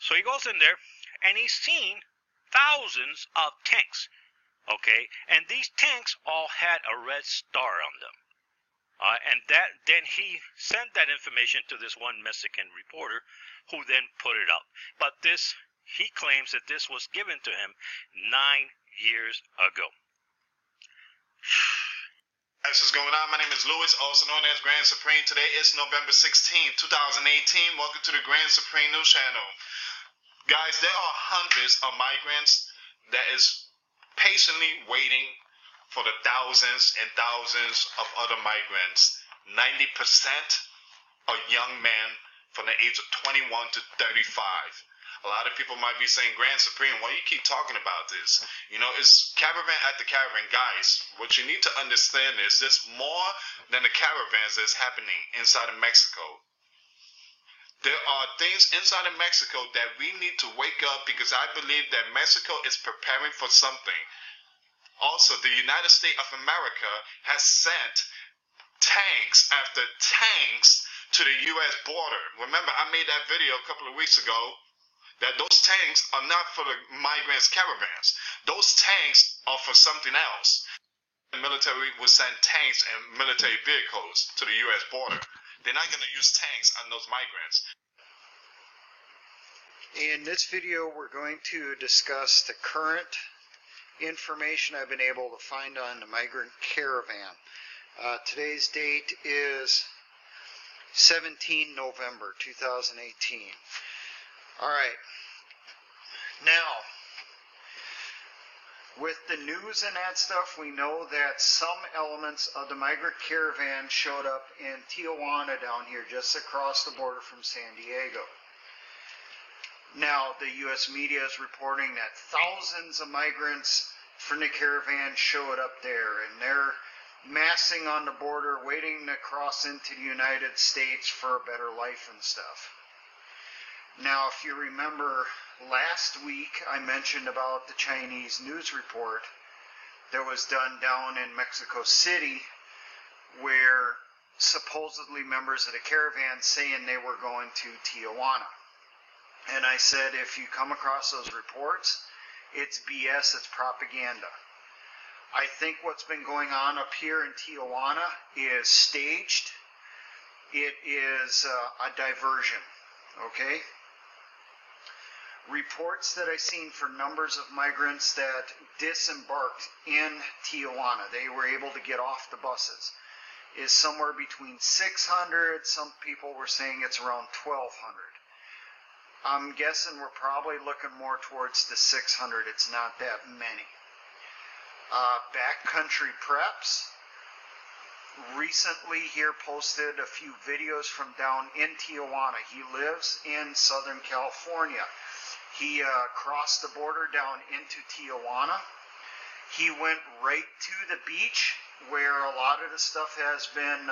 So he goes in there, and he's seen thousands of tanks, okay? And these tanks all had a red star on them. Then he sent that information to this one Mexican reporter, who then put it up. But he claims that this was given to him 9 years ago. This is going on. My name is Louis, also known as Grand Supreme. Today is November 16, 2018. Welcome to the Grand Supreme News Channel. Guys, there are hundreds of migrants that is patiently waiting for the thousands and thousands of other migrants. 90% are young men from the age of 21 to 35. A lot of people might be saying, Grand Supreme, why you keep talking about this? You know, it's caravan after caravan. Guys, what you need to understand is there's more than the caravans that's happening inside of Mexico. There are things inside of Mexico that we need to wake up, because I believe that Mexico is preparing for something. Also, the United States of America has sent tanks after tanks to the U.S. border. Remember, I made that video a couple of weeks ago that those tanks are not for the migrants' caravans. Those tanks are for something else. The military will send tanks and military vehicles to the U.S. border. They're not going to use tanks on those migrants. In this video, we're going to discuss the current information I've been able to find on the migrant caravan. Today's date is 17 November 2018. Alright, now, with the news and that stuff, we know that some elements of the migrant caravan showed up in Tijuana down here, just across the border from San Diego. Now, the U.S. media is reporting that thousands of migrants from the caravan showed up there, and they're massing on the border, waiting to cross into the United States for a better life and stuff. Now, if you remember, last week I mentioned about the Chinese news report that was done down in Mexico City, where supposedly members of the caravan saying they were going to Tijuana. And I said, if you come across those reports, it's BS, it's propaganda. I think what's been going on up here in Tijuana is staged. It is a diversion, okay? Reports that I've seen for numbers of migrants that disembarked in Tijuana, they were able to get off the buses, is somewhere between 600, some people were saying it's around 1,200. I'm guessing we're probably looking more towards the 600, it's not that many. Backcountry Preps recently here posted a few videos from down in Tijuana. He lives in Southern California. He crossed the border down into Tijuana. He went right to the beach where a lot of the stuff has been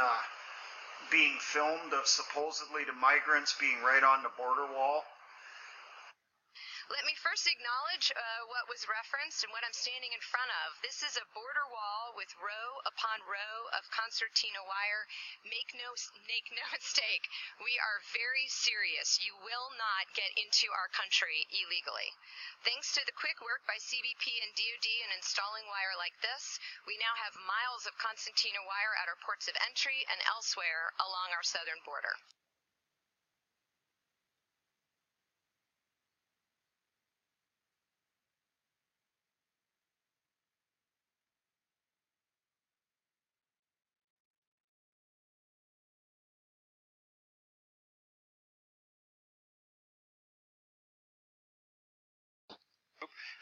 being filmed of supposedly the migrants being right on the border wall. Let me first acknowledge what was referenced and what I'm standing in front of. This is a border wall with row upon row of concertina wire. Make no mistake, we are very serious. You will not get into our country illegally. Thanks to the quick work by CBP and DoD in installing wire like this, we now have miles of concertina wire at our ports of entry and elsewhere along our southern border.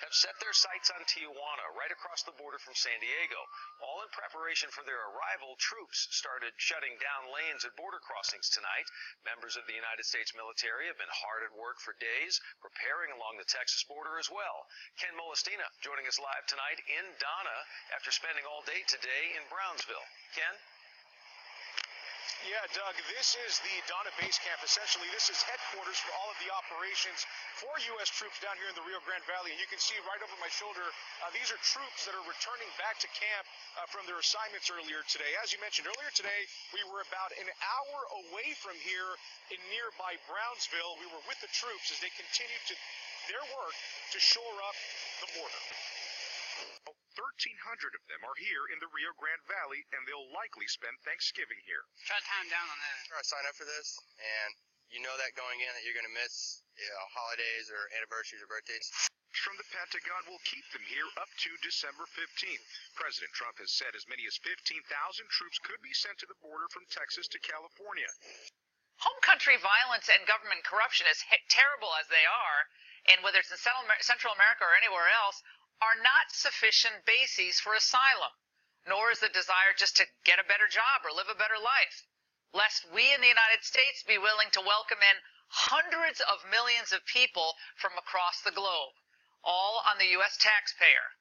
Have set their sights on Tijuana, right across the border from San Diego. All in preparation for their arrival, troops started shutting down lanes at border crossings tonight. Members of the United States military have been hard at work for days, preparing along the Texas border as well. Ken Molestina joining us live tonight in Donna after spending all day today in Brownsville. Ken? Yeah, Doug, this is the Donna Base Camp. Essentially, this is headquarters for all of the operations for U.S. troops down here in the Rio Grande Valley. And you can see right over my shoulder, these are troops that are returning back to camp from their assignments earlier today. As you mentioned earlier today, we were about an hour away from here in nearby Brownsville. We were with the troops as they continued their work to shore up the border. 1,300 of them are here in the Rio Grande Valley, and they'll likely spend Thanksgiving here. Try to time down on that. I signed up for this, and you know that going in that you're going to miss holidays or anniversaries or birthdays. From the Pentagon will keep them here up to December 15th. President Trump has said as many as 15,000 troops could be sent to the border from Texas to California. Home country violence and government corruption, as terrible as they are, and whether it's in Central America or anywhere else, are not sufficient bases for asylum, nor is the desire just to get a better job or live a better life, lest we in the United States be willing to welcome in hundreds of millions of people from across the globe, all on the U.S. taxpayer.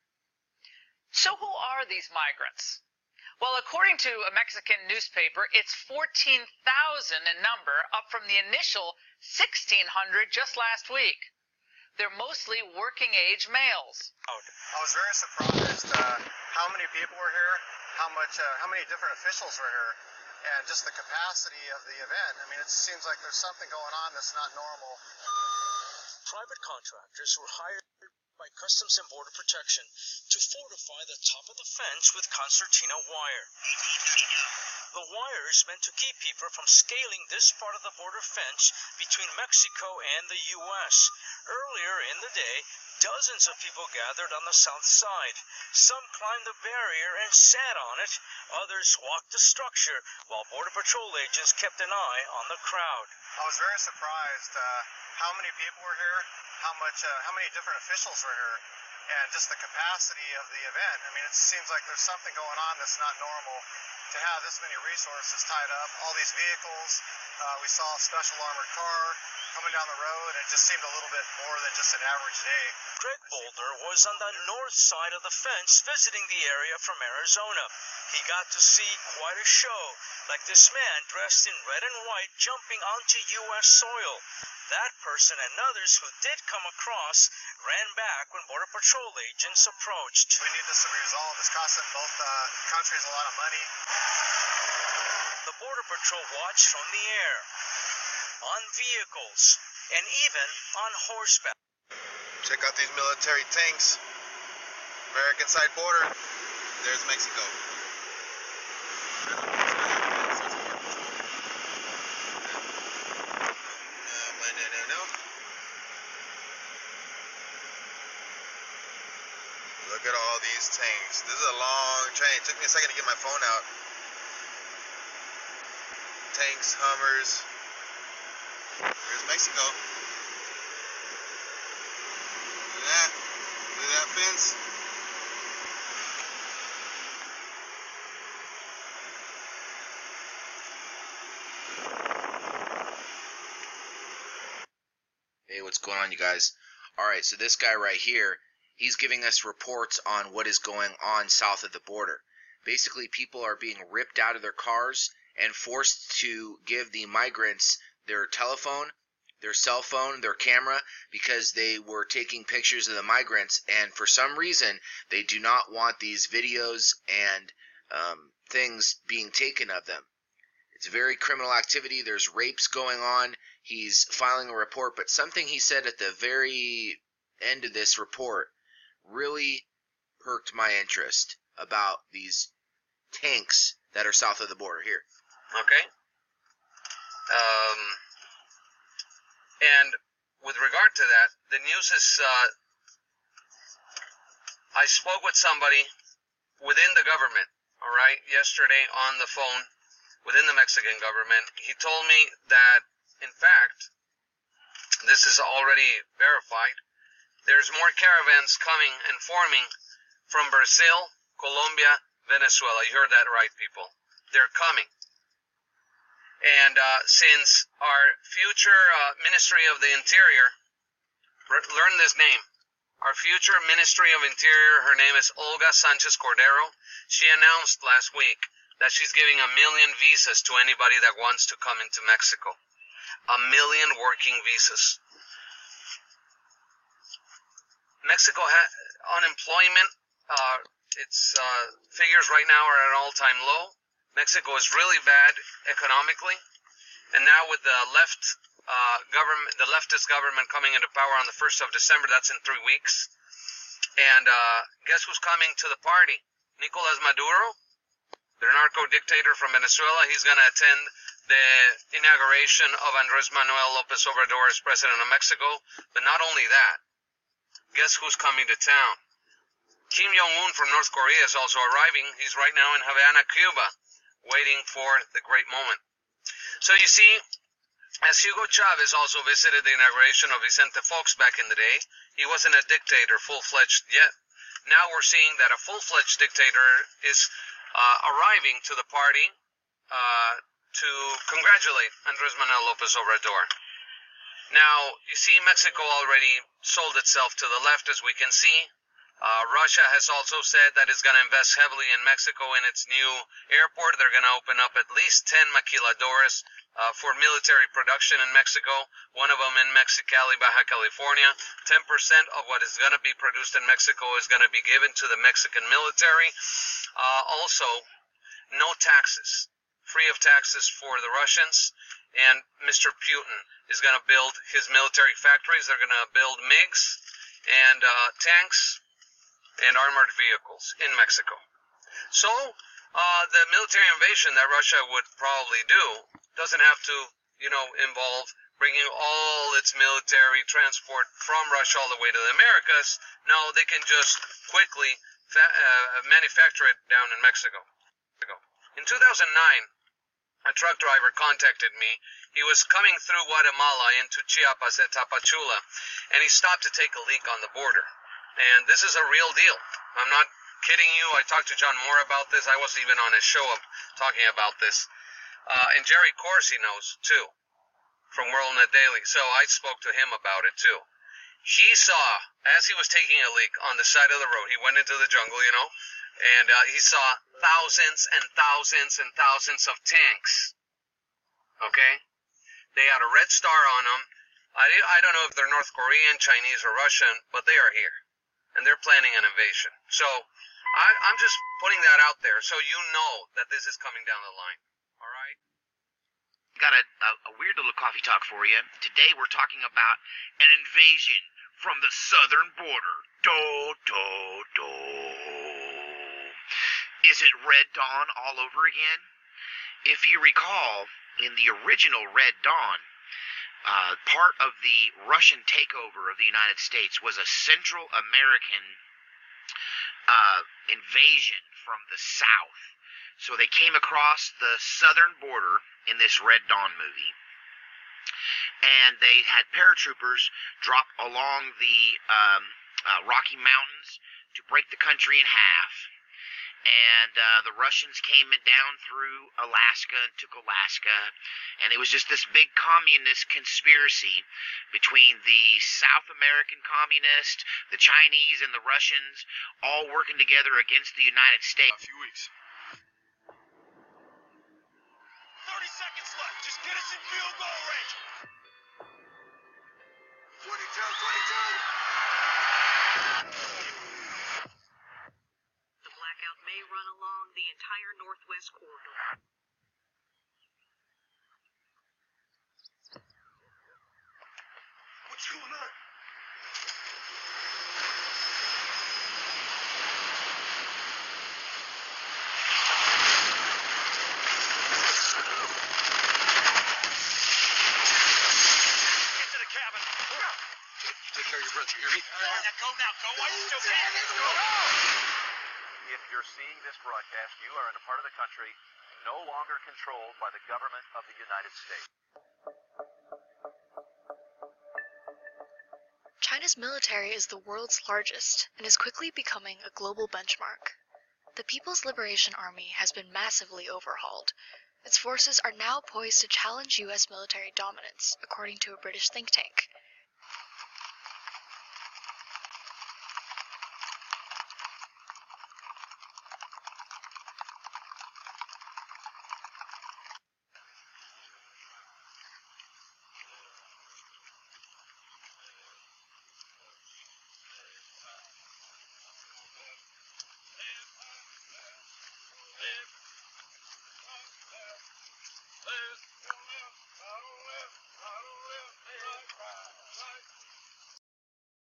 So who are these migrants? Well, according to a Mexican newspaper, it's 14,000 in number, up from the initial 1,600 just last week. They're mostly working-age males. I was very surprised how many people were here, how many different officials were here, and just the capacity of the event. I mean, it seems like there's something going on that's not normal. Private contractors were hired by Customs and Border Protection to fortify the top of the fence with concertina wire. The wire is meant to keep people from scaling this part of the border fence between Mexico and the U.S. Earlier in the day, dozens of people gathered on the south side. Some climbed the barrier and sat on it. Others walked the structure, while Border Patrol agents kept an eye on the crowd. I was very surprised how many people were here, how many different officials were here, and just the capacity of the event. I mean, it seems like there's something going on that's not normal to have this many resources tied up, all these vehicles. We saw a special armored car coming down the road, and it just seemed a little bit more than just an average day. Greg Boulder was on the north side of the fence visiting the area from Arizona. He got to see quite a show, like this man dressed in red and white jumping onto U.S. soil. That person and others who did come across ran back when Border Patrol agents approached. We need this to be resolved. It's costing both countries a lot of money. The Border Patrol watched from the air, on vehicles, and even on horseback. Check out these military tanks. American side border. There's Mexico. Look at all these tanks. This is a long train. It took me a second to get my phone out. Tanks, Hummers. There's Mexico. Look at that. Look at that fence. Hey, what's going on, you guys? Alright, so this guy right here, he's giving us reports on what is going on south of the border. Basically, people are being ripped out of their cars and forced to give the migrants their telephone, their cell phone, their camera, because they were taking pictures of the migrants, and for some reason, they do not want these videos and things being taken of them. It's very criminal activity. There's rapes going on. He's filing a report, but something he said at the very end of this report really perked my interest about these tanks that are south of the border here. Okay. And with regard to that, the news is, I spoke with somebody within the government, all right, yesterday on the phone, within the Mexican government. He told me that, in fact, this is already verified, there's more caravans coming and forming from Brazil, Colombia, Venezuela. You heard that right, people. They're coming. And since our future Ministry of the Interior, learn this name, our future Ministry of Interior, her name is Olga Sanchez Cordero, she announced last week that she's giving 1 million visas to anybody that wants to come into Mexico. 1 million working visas. Mexico unemployment, its figures right now are at an all-time low. Mexico is really bad economically, and now with the leftist government coming into power on the 1st of December, that's in 3 weeks. And guess who's coming to the party? Nicolas Maduro, the narco-dictator from Venezuela. He's going to attend the inauguration of Andrés Manuel López Obrador as president of Mexico. But not only that, guess who's coming to town? Kim Jong-un from North Korea is also arriving. He's right now in Havana, Cuba, waiting for the great moment. So you see, as Hugo Chavez also visited the inauguration of Vicente Fox back in the day, he wasn't a dictator full-fledged yet. Now we're seeing that a full-fledged dictator is arriving to the party to congratulate Andrés Manuel López Obrador. Now, you see, Mexico already sold itself to the left, as we can see. Russia has also said that it's going to invest heavily in Mexico in its new airport. They're going to open up at least 10 maquiladoras for military production in Mexico, one of them in Mexicali, Baja California. 10% of what is going to be produced in Mexico is going to be given to the Mexican military. Also, no taxes, free of taxes for the Russians. And Mr. Putin is going to build his military factories. They're going to build MiGs and tanks and armored vehicles in Mexico. So the military invasion that Russia would probably do doesn't have to, involve bringing all its military transport from Russia all the way to the Americas. No, they can just quickly manufacture it down in Mexico. In 2009, a truck driver contacted me. He was coming through Guatemala into Chiapas at Tapachula, and he stopped to take a leak on the border. And this is a real deal. I'm not kidding you. I talked to John Moore about this. I was even on his show talking about this. And Jerry Corsi knows, too, from WorldNet Daily. So I spoke to him about it, too. He saw, as he was taking a leak on the side of the road, he went into the jungle, and he saw thousands and thousands and thousands of tanks. Okay? They had a red star on them. I don't know if they're North Korean, Chinese, or Russian, but they are here. And they're planning an invasion. So I'm just putting that out there so you know that this is coming down the line. All right? Got a weird little coffee talk for you. Today we're talking about an invasion from the southern border. Is it Red Dawn all over again? If you recall, in the original Red Dawn, part of the Russian takeover of the United States was a Central American invasion from the south. So they came across the southern border in this Red Dawn movie, and they had paratroopers drop along the Rocky Mountains to break the country in half. And the Russians came down through Alaska and took Alaska, and it was just this big communist conspiracy between the South American communists, the Chinese, and the Russians, all working together against the United States. A few weeks. 30 seconds left. Just get us in field goal range. 22. Blackout may run along the entire northwest corridor. What's going on? Get to the cabin. You take care of your brother, you hear me? Go now. Go while you still can. Go! If you're seeing this broadcast, you are in a part of the country no longer controlled by the government of the United States. China's military is the world's largest and is quickly becoming a global benchmark. The People's Liberation Army has been massively overhauled. Its forces are now poised to challenge U.S. military dominance, according to a British think tank.